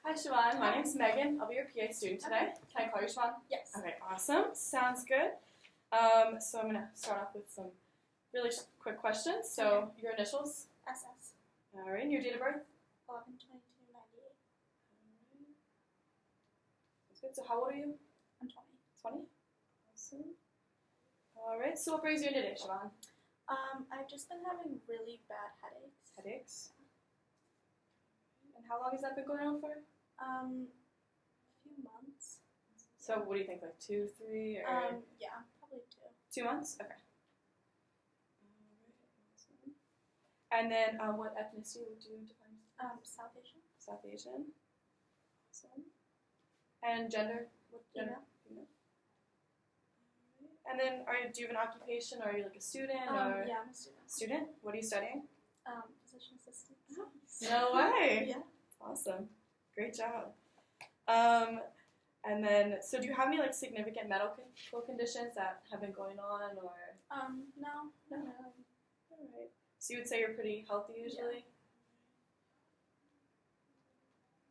Hi, Siobhan. My name's Megan. I'll be your PA student today. Can I call you Siobhan? Yes. Okay, awesome. Sounds good. So I'm going to start off with some really quick questions. So your initials? SS. All right, and your date of birth? 11/22/98. That's good. So how old are you? I'm 20. 20? Awesome. All right, so what brings you in today, Siobhan? I've just been having really bad headaches. Headaches. And how long has that been going on for? A few months. So what do you think, like 2, 3, or? Yeah, probably 2. 2 months? Okay. Awesome. And then what ethnicity would you define? South Asian. South Asian. Awesome. And gender? What gender? Female. And then do you have an occupation, or are you like a student? Or Yeah, I'm a student. Student? What are you studying? Physician assistant. No way! Yeah. Awesome. Great job. And then, so do you have any like significant medical conditions that have been going on, or? No. No. All right. So you would say you're pretty healthy usually? Yeah.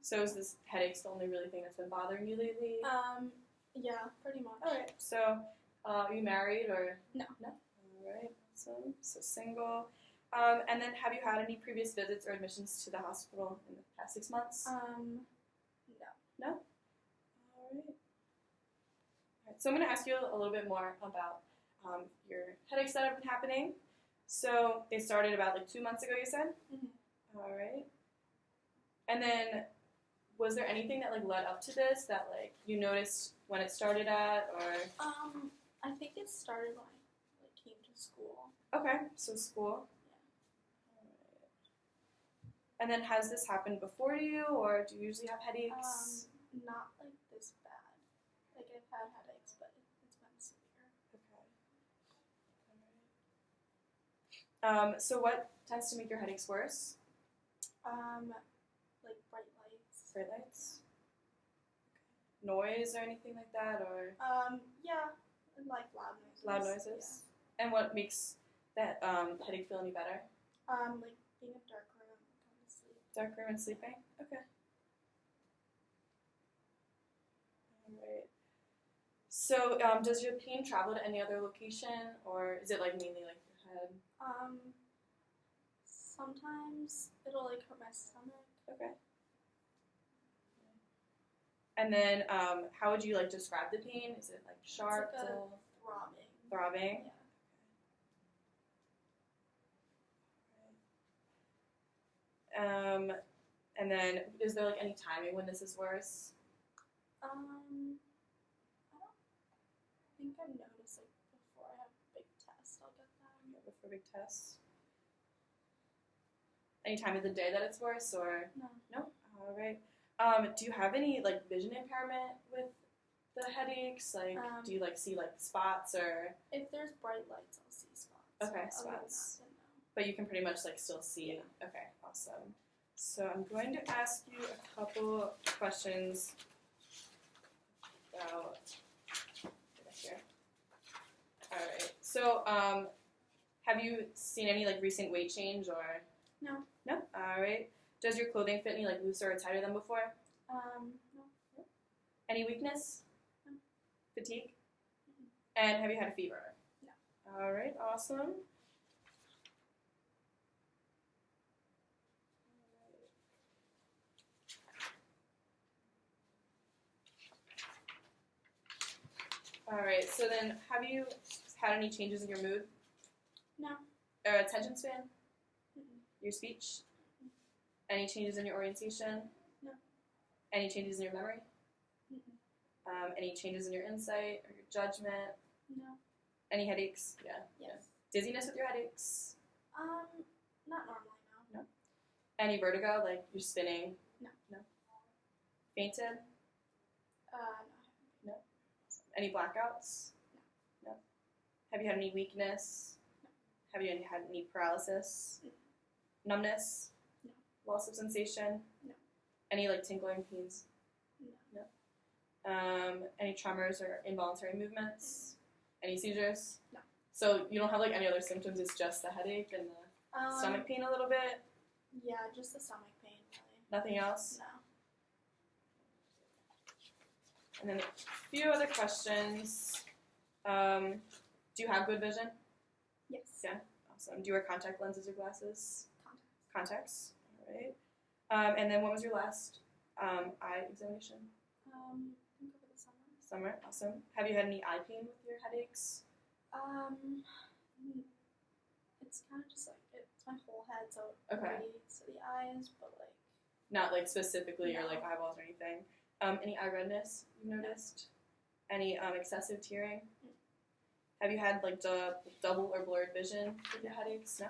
So is this headaches the only really thing that's been bothering you lately? Yeah, pretty much. All right. So, are you married or? No. No. All right. Awesome. So single. And then, have you had any previous visits or admissions to the hospital in the past 6 months? No. No. All right. All right. So I'm going to ask you a little bit more about your headaches that have been happening. So they started about like 2 months ago, you said? Mm-hmm. All right. And then, was there anything that like led up to this that like you noticed when it started at, or? I think it started when I came to school. Okay, so school. Yeah. All right. And then has this happened before to you, or do you usually have headaches? Not like this bad. Like I've had headaches, but it's been severe. Okay. All right. So what tends to make your headaches worse? Like bright lights. Bright lights. Okay. Noise or anything like that, or? Yeah, and like loud noises. Loud noises. Yeah. And what makes that headache feel any better? Like being in a dark room, going to sleep. Dark room and sleeping. Okay. All right. So, does your pain travel to any other location, or is it like mainly like your head? Sometimes it'll like hurt my stomach. Okay. And then, how would you like describe the pain? Is it like sharp, It's like a dull, throbbing. throbbing? Yeah. And then, is there like any timing when this is worse? I don't think I've noticed like before I have a big test, I'll get that. Yeah, before big tests. Any time of the day that it's worse, or? No. No? All right. Do you have any like vision impairment with the headaches? Like, do you like see like spots, or? If there's bright lights, I'll see spots. Okay, Other spots. than that, then no. But you can pretty much like still see. Yeah. Okay, awesome. So I'm going to ask you a couple questions about here. All right. So have you seen any like recent weight change, or? No. No. All right. Does your clothing fit any like looser or tighter than before? No. Any weakness? No. Fatigue? Mm-hmm. And have you had a fever? No. All right. Awesome. All right. So then, have you had any changes in your mood? No. Or attention span? Mm-mm. Your speech? Any changes in your orientation? No. Any changes in your memory? Mm-mm. Any changes in your insight or your judgment? No. Any headaches? Yeah. Yes. Dizziness with your headaches? Not normally, no. No. Any vertigo, like you're spinning? No. No. Fainted? No. No. Any blackouts? No. No. Have you had any weakness? No. Have you had any paralysis? No. Numbness? No. Loss of sensation? No. Any like tingling pains? No. Any tremors or involuntary movements? Any seizures? No. So you don't have like any other symptoms, it's just the headache and the stomach pain a little bit? Yeah, just the stomach pain, really. Nothing else? No. And then a few other questions. Do you have good vision? Yes. Yeah. Awesome. Do you wear contact lenses or glasses? Contacts. Contacts. All right. And then when was your last eye examination? I think over the summer. Summer. Awesome. Have you had any eye pain with your headaches? It's kind of just like it's my whole head, so it Okay. radiates to the eyes, but like Not like specifically your No. like eyeballs or anything. Any eye redness you've noticed? Any excessive tearing? Have you had like double or blurred vision with your headaches? No.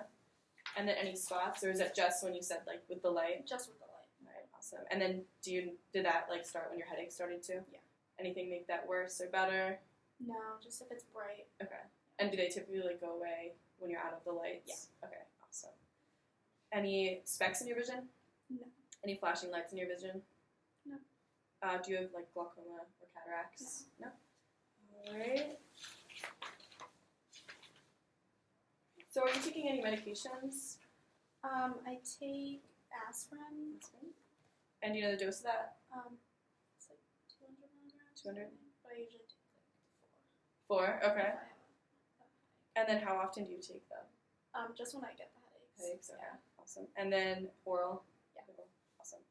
And then any spots, or is it just when you said like with the light? just with the light. Right, awesome. And then did that like start when your headache started too? Yeah. Anything make that worse or better? No, just if it's bright. Okay. And do they typically like go away when you're out of the lights? Yeah. Okay, awesome. Any specks in your vision? No. Any flashing lights in your vision? No. Do you have like glaucoma or cataracts? No. All right. So are you taking any medications? I take aspirin. And do you know the dose of that? It's like 200 milligrams. 200? But I usually take like 4. four. Okay. If I have a And then how often do you take them? just when I get the headaches. Headaches, okay. Yeah. Awesome. And then oral? Yeah. Awesome.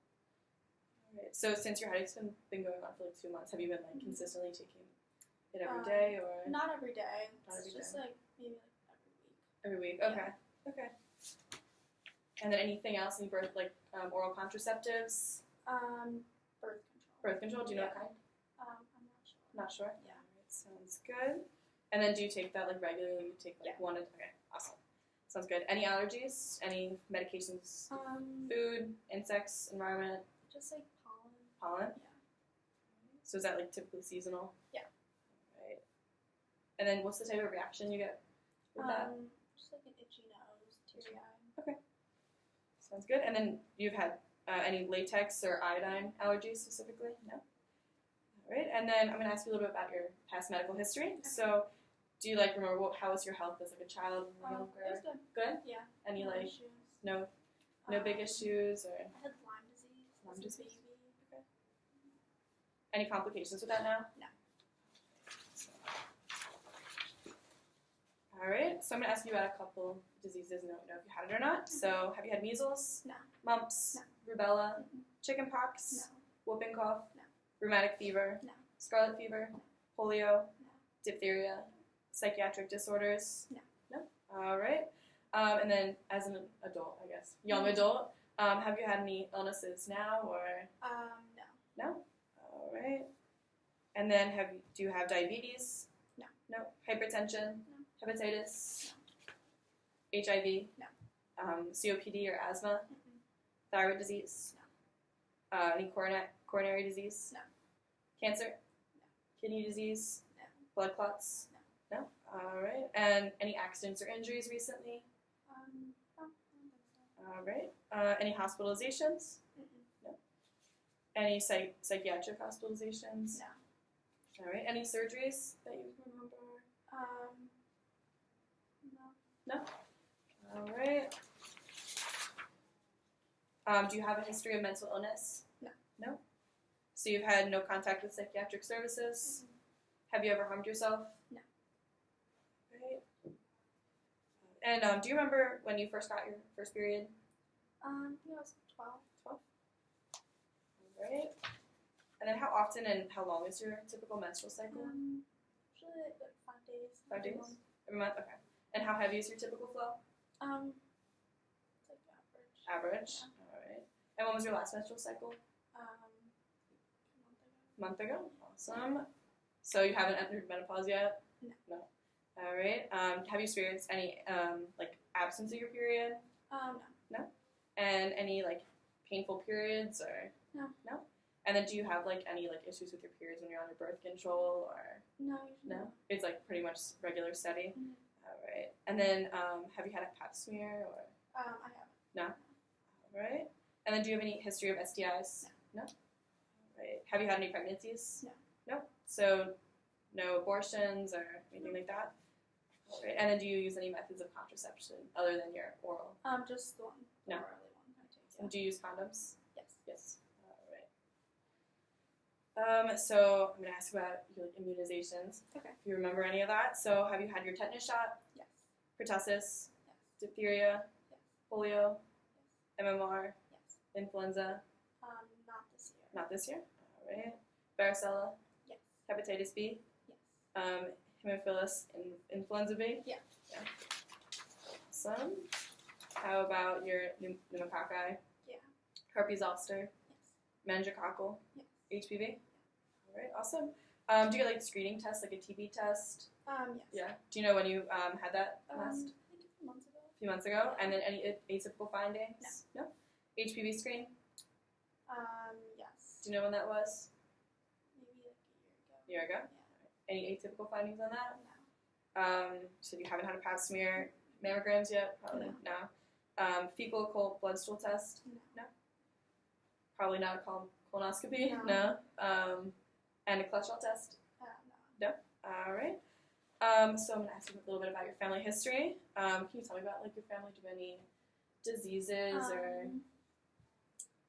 All right. So since your headache's been going on for like 2 months, have you been like consistently taking it every day or? Not every day. Not every It's just day. like maybe like every week. Every week? Yeah. Okay. Okay. And then anything else? Any birth, like oral contraceptives? Birth control. Birth control? Do you know what kind? I'm not sure. Not sure? Yeah. Alright, sounds good. And then do you take that like regularly? You take like Yeah. one? Okay, awesome. Sounds good. Any allergies? Any medications? Food, insects, environment, Just like pollen. pollen? Yeah. So is that like typically seasonal? Yeah. Right. And then what's the type of reaction you get with that? Just like an itchy nose, teary eye. Sounds good. And then you've had any latex or iodine allergies specifically? No? All right. And then I'm going to ask you a little bit about your past medical history. Okay. So do you like remember how was your health as like a child when you were It was younger? good. Good? Yeah. Any No like issues. no big issues or I had Lyme disease. Lyme as a disease? baby. any complications with that now? No. All right. So I'm going to ask you about a couple diseases and I don't know if you had it or not. So have you had measles? No. Mumps? No. Rubella? Mm-mm. Chickenpox? No. Whooping cough? No. Rheumatic fever? No. Scarlet fever? No. Polio? No. Diphtheria? Psychiatric disorders? No. No? All right. And then as an adult, I guess, young adult, have you had any illnesses now or No. no? All right. And then do you have diabetes? No. No. Hypertension? No. Hepatitis? HIV? No. COPD or asthma? Mm-mm. Thyroid disease? No. Any coronary disease? No. Cancer? No. Kidney disease? No. Blood clots? No. No? All right. And any accidents or injuries recently? No, I don't think so. All right. Any hospitalizations? Mm-mm. Any psychiatric hospitalizations? No. All right. Any surgeries that you remember? No. All right. Do you have a history of mental illness? No. No? So you've had no contact with psychiatric services? Mm-mm. Have you ever harmed yourself? No. Right. And do you remember when you first got your first period? I think I was 12. 12? All right. And then how often and how long is your typical menstrual cycle? Usually like 5 days. 5 days? Every month. Every month? Okay. And how heavy is your typical flow? It's like average. Average? Yeah. All right. And when was your last menstrual cycle? A month ago. Month ago? Awesome. So you haven't entered menopause yet? No. All right. Have you experienced any like absence of your period? No. And any like painful periods or No. No? And then do you have like any like issues with your periods when you're on your birth control or No. Usually no? It's like pretty much regular steady. Mhm. All right. And then have you had a pap smear or I haven't. no? All right. And then do you have any history of STIs? No. All right. Have you had any pregnancies? No. No. So no abortions or anything like that? All right. And then do you use any methods of contraception other than your oral? Just the one. The No. early one I take. And do you use condoms? Yes. Yes. All right. So I'm going to ask about your immunizations. Okay. If you remember any of that. So have you had your tetanus shot? Yes. Pertussis? Yes. Diphtheria? Yes. Polio? Yes. MMR? Yes. Influenza? Not this year. Not this year. All right. Varicella? Yes. Hepatitis B? Yes. Hemophilus influenza B? Yeah. Awesome. How about your pneumococci? Yeah. Herpes zoster? Yes. Meningococcal? Yes. HPV? All right. Awesome. Do you get like screening tests, like a TB test? Yes. Yeah. Do you know when you had that I last? think a few months ago. A few months ago. And then any atypical findings? No. HPV screen? Yes. Do you know when that was? Maybe like A year ago? Yeah. Any atypical findings on that? No. So you haven't had a pap smear, mammograms yet? Probably no. Fecal occult blood stool test? No. Probably not a colonoscopy? No. And a cholesterol test? No. All right. So I'm going to ask you a little bit about your family history. Can you tell me about like your family? Do you have any diseases or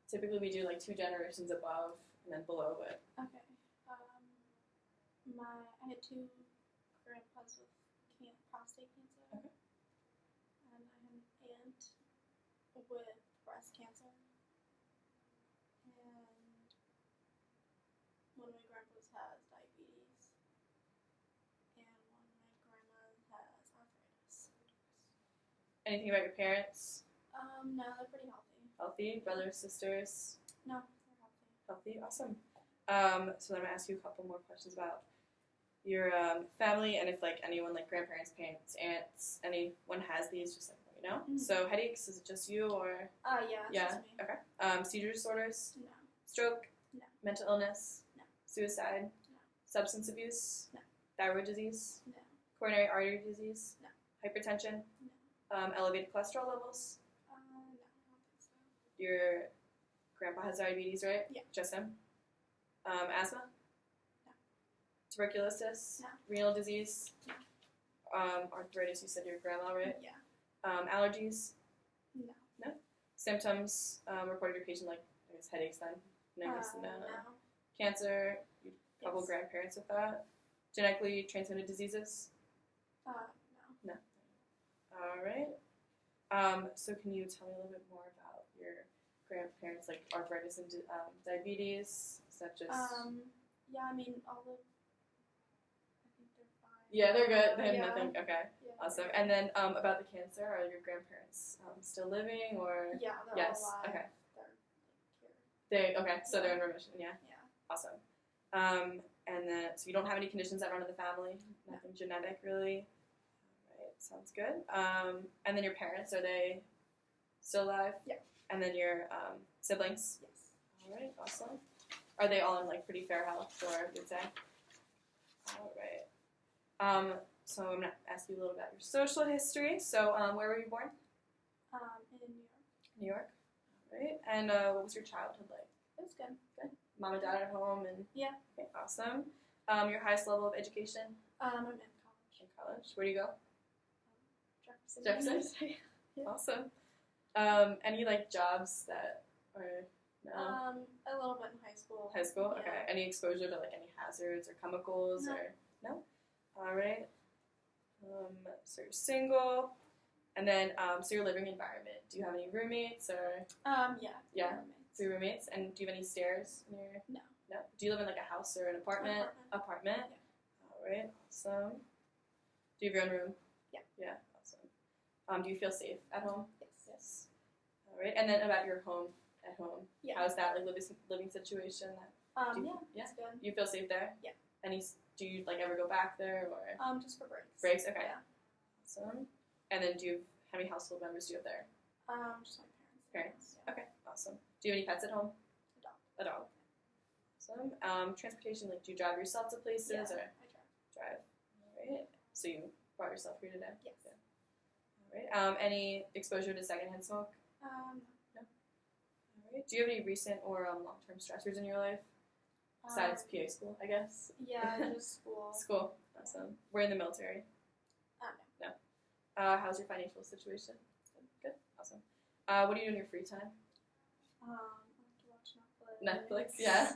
typically we do like 2 generations above and then below, but Okay. I had 2 grandpas with prostate cancer. Okay. And I had an aunt with breast cancer. And one of my grandpas has diabetes. And one of my grandmas has arthritis. anything about your parents? No, they're pretty healthy. Healthy? Brothers, sisters? No, they're healthy. Healthy? Awesome. So then I'm going to ask you a couple more questions about your family and if like anyone, like grandparents, parents, aunts, anyone has these, just like let me know. Mm-hmm. So headaches, is it just you or? Yeah, it's just me. Okay. Seizure disorders? No. Stroke? No. Mental illness? No. Suicide? No. Substance abuse? No. Thyroid disease? No. Coronary artery disease? No. Hypertension? No. Elevated cholesterol levels? No, I don't think so. Your grandpa has diabetes, right? Yeah. Just him? Asthma? No. Tuberculosis? No. Renal disease? No. Arthritis, you said your grandma, right? Yeah. Allergies? No. Symptoms reported your patient, like, I guess headaches then? No. No. Cancer? You couple Yes. grandparents with that? Genetically transmitted diseases? No. All right. So can you tell me a little bit more about your grandparents, like arthritis and diabetes? Is that just? Yeah, I mean, I think they're fine. Yeah, they're good. They have Yeah. nothing. Okay. Yeah. Awesome. And then about the cancer, are your grandparents still living or? Yeah, they're Yes. all alive. Okay. They're cured. So they're in remission. Yeah. Yeah. Awesome. And then so you don't have any conditions that run in the family. Nothing genetic really. All right. Sounds good. And then your parents, are they still alive? Yeah. And then your siblings. Yes. All right. Awesome. Are they all in like pretty fair health, or you'd say? All right. So I'm gonna ask you a little about your social history. So where were you born? In New York. New York. All right. And what was your childhood like? It was good. Mom and dad at home, and Yeah. Okay, awesome. Your highest level of education I'm in college. in college. Where do you go? Jefferson. Jefferson? Yeah. Awesome. Any like jobs that are no? A little bit in high school. High school. Yeah. Okay. Any exposure to like any hazards or chemicals No. or no? All right. So you're single, and then so your living environment. Do you have any roommates or Yeah. Yeah. Roommates. 3 roommates? And do you have any stairs in your? No. No. Do you live in like a house or an apartment? Apartment. Yeah. All right. Awesome. Do you have your own room? Yeah. Yeah. Awesome. Do you feel safe at home? Yes. Yes. All right. And then about your home at home. Yeah. How's that like living situation? Do you- Yeah. yeah? It's good. You feel safe there? Yeah. Do you like ever go back there or? Just for breaks. Breaks. Okay. Yeah. Awesome. And then how many household members do you have there? Just my parents. Parents. Yeah. Okay. Awesome. Do you have any pets at home? A dog. A dog. Awesome. Transportation, like do you drive yourself to places Yeah, or? I try. Drive. All right. So you brought yourself here today? Yes. Yeah. All right. Any exposure to secondhand smoke? No. All right. Do you have any recent or long-term stressors in your life? Besides PA school, I guess? Yeah, just school. School. Awesome. We're in the military. No. How's your financial situation? Good. Awesome. What do you do in your free time? I like to watch Netflix. Netflix, yeah.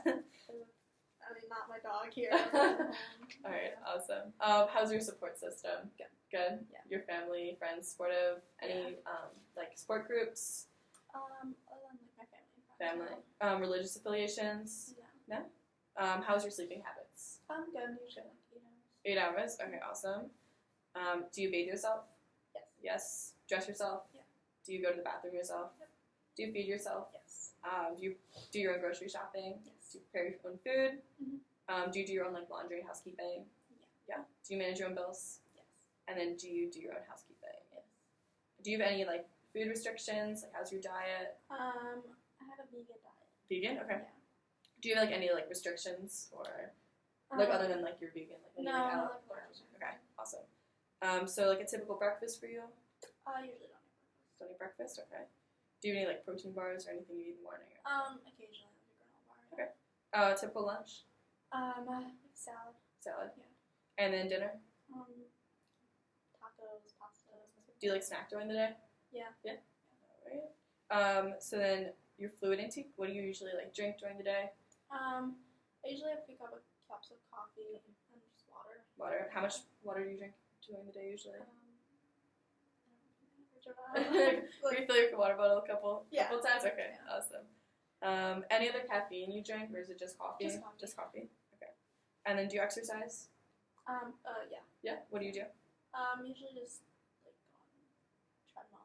I mean, not my dog here. All right, awesome. How's your support system? Good. Good? Yeah. Your family, friends, supportive? Any, like, sport groups? Other than like my family and friends. Family? Religious affiliations? No. How's your sleeping habits? Good. Usually like 8 hours. 8 hours? Okay, awesome. Do you bathe yourself? Yes. Yes. Dress yourself? Yeah. Do you go to the bathroom yourself? Yep. Do you feed yourself? Yes. Do you do your own grocery shopping? Yes. Do you prepare your own food? Mm-hmm. Do you do your own like laundry and housekeeping? Yeah. Do you manage your own bills? Yes. And then do you do your own housekeeping? Yes. Do you have any like food restrictions? Like how's your diet? I have a vegan diet. Vegan? Okay. Yeah. Do you have like any like restrictions or like other than like you're vegan? Like any, no, like, I out- like burgers. Okay, awesome. So like a typical breakfast for you? I usually don't have breakfast. Don't eat breakfast? Okay. Do you have any like protein bars or anything you eat in the morning? Occasionally like a granola bar. Okay. Typical lunch? Like salad. Salad? Yeah. And then dinner? Tacos, pasta. Do you like snack during the day? Yeah. Yeah. Alright. So then your fluid intake, what do you usually like drink during the day? I usually have 3 cups of coffee and just water. Water. How much water do you drink during the day usually? I don't know. Refill your water bottle a couple times? Okay, Yeah. awesome. Any other caffeine you drink, or is it just coffee? Just coffee. Just coffee. Okay. And then do you exercise? Yeah. Yeah. What do you do? Usually just like on treadmill or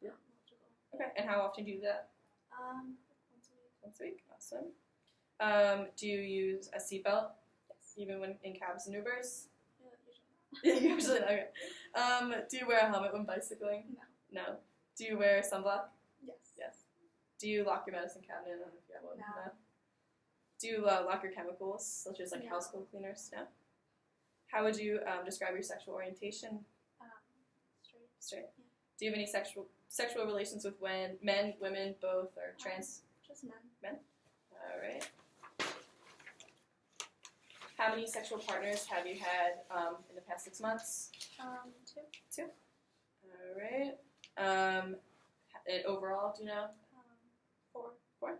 elliptical. Okay. And how often do you do that? Once a week. Once a week. Awesome. Do you use a seatbelt Yes. even when in cabs and Ubers? Yeah, usually not. Usually not. Okay. Do you wear a helmet when bicycling? No. No. Do you wear sunblock? Yes. Yes. Do you lock your medicine cabinet? I don't know if you have one. No. Do you lock your chemicals, such as like No. household cleaners? No. How would you describe your sexual orientation? Straight. Straight. Yeah. Do you have any sexual relations with men, women, both, or trans? Just men. All right. How many sexual partners have you had in the past 6 months? 2. All right. And overall, do you know? 4.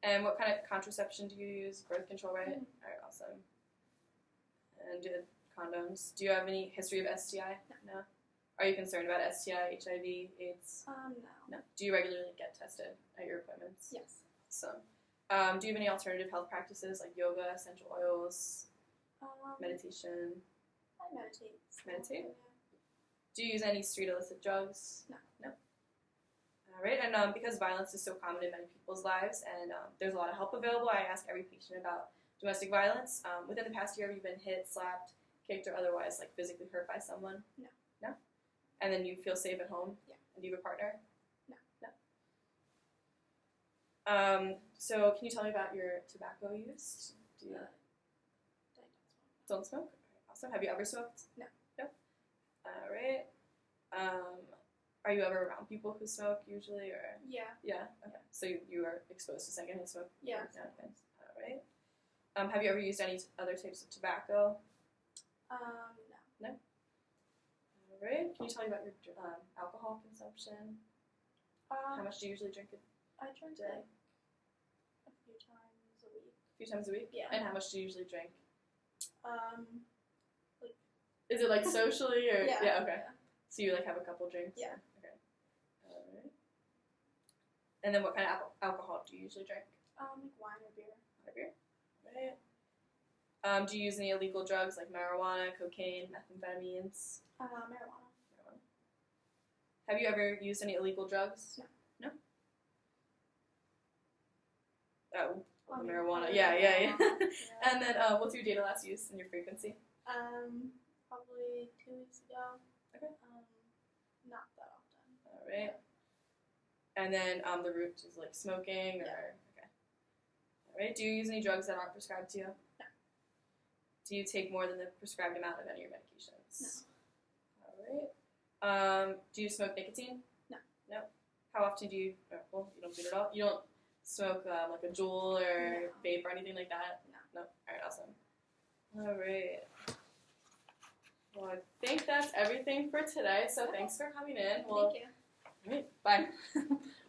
And what kind of contraception do you use? Birth control, right? Mm. All right, awesome. And condoms. Do you have any history of STI? No. Are you concerned about STI, HIV, AIDS? No. No. Do you regularly get tested at your appointments? Yes. Awesome. Do you have any alternative health practices like yoga, essential oils, meditation? I meditate. Meditate? Yeah. Do you use any street illicit drugs? No. All right, and because violence is so common in many people's lives, and there's a lot of help available, I ask every patient about domestic violence. Within the past year, have you been hit, slapped, kicked, or otherwise like physically hurt by someone? No. No? And then you feel safe at home? Yeah. And do you have a partner? No. So can you tell me about your tobacco use? Do you I don't smoke? Awesome. Have you ever smoked? No. No? All right. Are you ever around people who smoke usually, or? Yeah. Yeah. Okay. So you are exposed to secondhand smoke? Yeah. Okay. All right. Have you ever used any other types of tobacco? No. All right. Can you tell me about your alcohol consumption? How much do you usually drink I drink day? like a few times a week. a few times a week? Yeah. And how much do you usually drink? Like Is it like socially or? yeah. Okay. Yeah. So you like have a couple drinks? Yeah. Okay. All right. And then what kind of alcohol do you usually drink? Like wine or beer. Beer. Right. Do you use any illegal drugs like marijuana, cocaine, methamphetamines? Marijuana. Have you ever used any illegal drugs? No. Oh, well, mean, marijuana. other Yeah. than Yeah. marijuana, yeah. And then what's your data last use and your frequency? Probably 2 weeks ago. Okay. Not that often. All right. And then the root is like smoking or Yeah. okay. All right. Do you use any drugs that aren't prescribed to you? No. Do you take more than the prescribed amount of any of your medications? No. All right. Do you smoke nicotine? No. No. How often do you? Well, you don't do it at all. You don't smoke like a Juul or No. vape or anything like that. No. No. All right. Awesome. All right. Well, I think that's everything for today. So thanks for coming in. Thank you. All right. Bye.